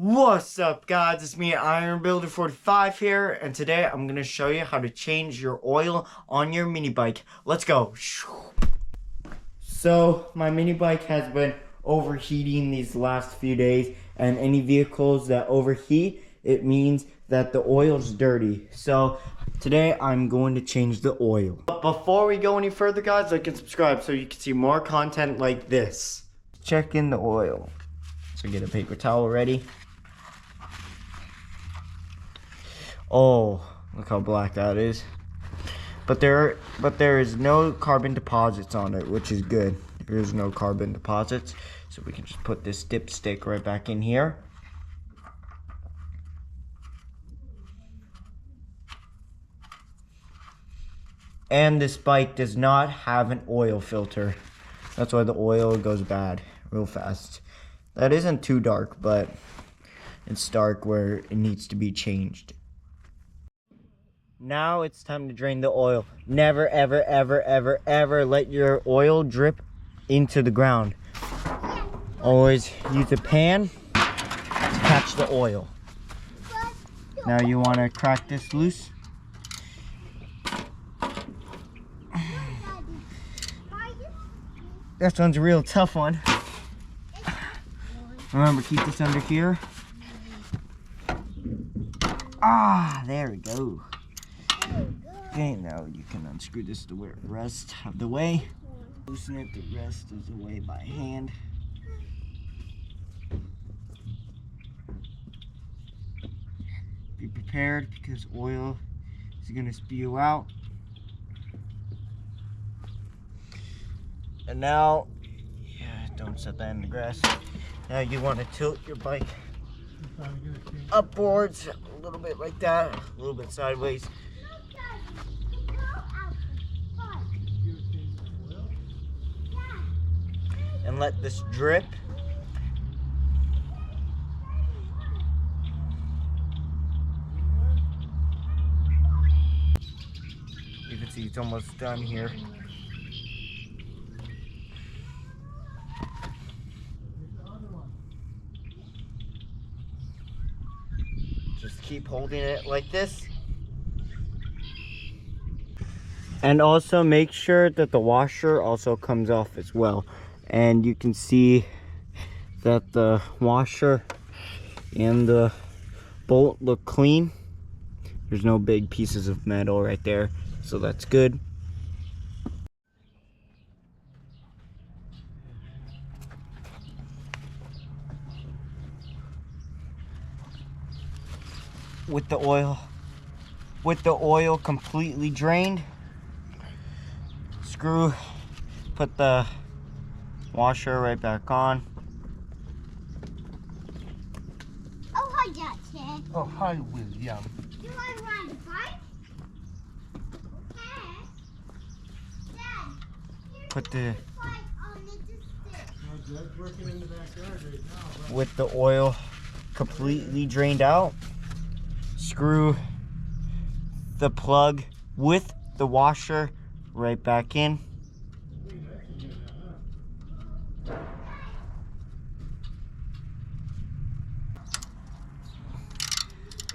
What's up, guys? It's me, Iron Builder 45 here, and today I'm gonna show you how to change your oil on your mini bike. Let's go. So my mini bike has been overheating these last few days, and any vehicles that overheat, it means that the oil's dirty. So today I'm going to change the oil. But before we go any further, guys, like and subscribe so you can see more content like this. Check in the oil. So get a paper towel ready. Oh, look how black that is. But there is no carbon deposits on it, which is good. There's no carbon deposits, so we can just put this dipstick right back in here. And this bike does not have an oil filter. That's why the oil goes bad real fast. That isn't too dark, but it's dark where it needs to be changed. Now it's time to drain the oil. Never, ever, ever, ever, ever let your oil drip into the ground. Always use a pan to catch the oil. Now you want to crack this loose. This one's a real tough one. Remember, keep this under here. Ah, there we go. Okay, now you can unscrew this the rest of the way. Loosen it the rest of the way by hand. Be prepared because oil is going to spew out. And now, don't set that in the grass. Now you want to tilt your bike upwards a little bit like that, a little bit sideways. And let this drip. You can see it's almost done here. Just keep holding it like this. And also make sure that the washer also comes off as well. And you can see that the washer and the bolt look clean. There's no big pieces of metal right there, so that's good. With the oil completely drained, put the washer right back on. Oh, hi, Dad. Oh, hi, William. Do you want to ride a bike? Okay. Dad, Put the bike on the stick. Dad's working in the backyard right now. with the oil completely drained out, screw the plug with the washer right back in.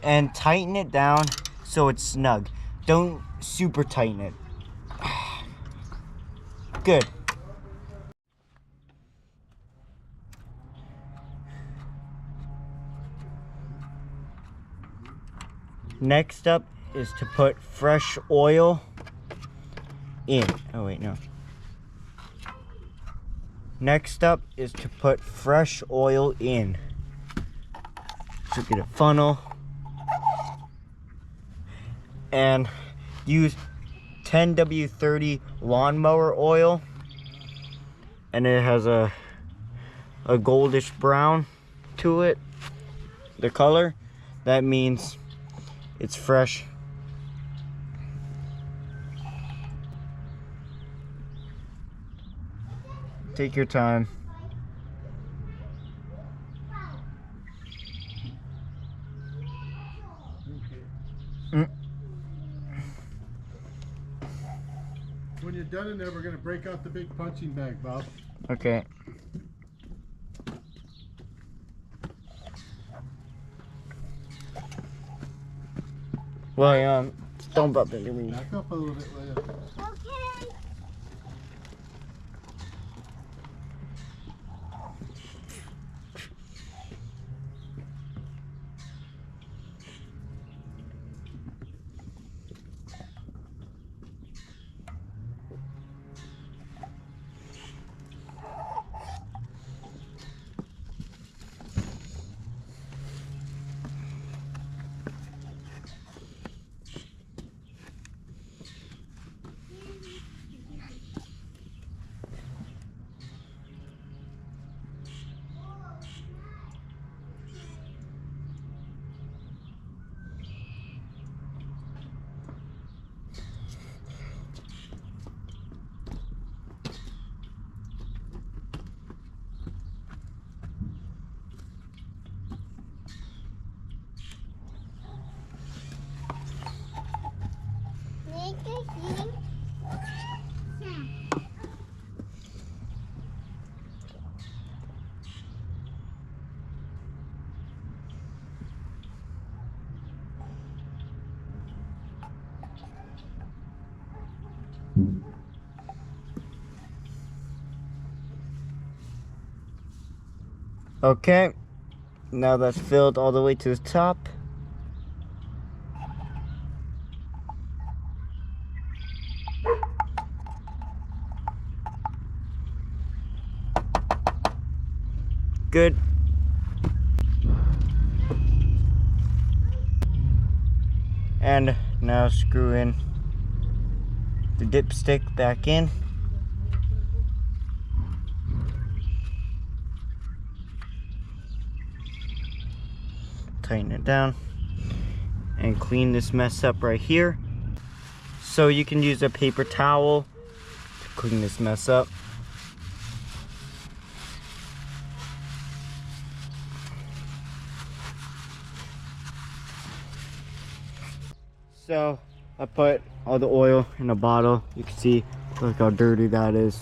And tighten it down so it's snug. Don't super tighten it. Good. Next up is to put fresh oil in. Oh wait, no. Next up is to put fresh oil in. So get a funnel and use 10W30 lawnmower oil, and it has a goldish brown to it, the color. That means it's fresh. Take your time. When you're done in there, we're going to break out the big punching bag, Bob. Okay. William, don't bump into me. Back up a little bit, William. Okay. Make a heating. Okay, now that's filled all the way to the top. Good. And now screw in the dipstick back in. Tighten it down and clean this mess up right here. So you can use a paper towel to clean this mess up. So I put all the oil in a bottle. You can see, look how dirty that is.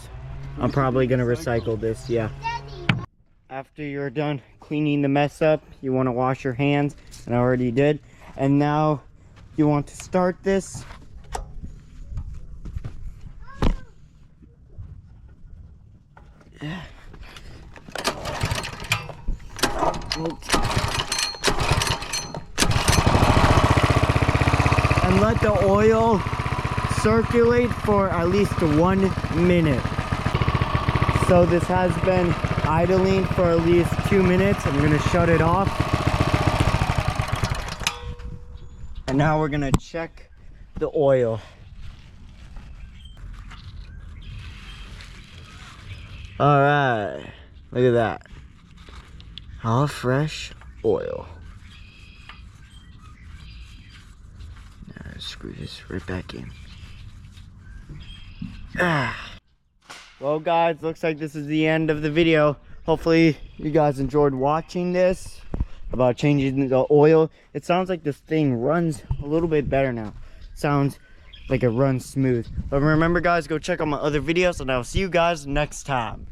I'm probably gonna recycle this, yeah. Daddy. After you're done cleaning the mess up, you want to wash your hands, and I already did. And now you want to start this. And let the oil circulate for at least 1 minute. So this has been idling for at least 2 minutes. I'm gonna shut it off. And now we're gonna check the oil. All right, look at that. All fresh oil. Now screw this right back in. Well guys, looks like this is the end of the video. Hopefully you guys enjoyed watching this about changing the oil. It sounds like this thing runs a little bit better now. Sounds like it runs smooth. But remember guys, go check out my other videos and I'll see you guys next time.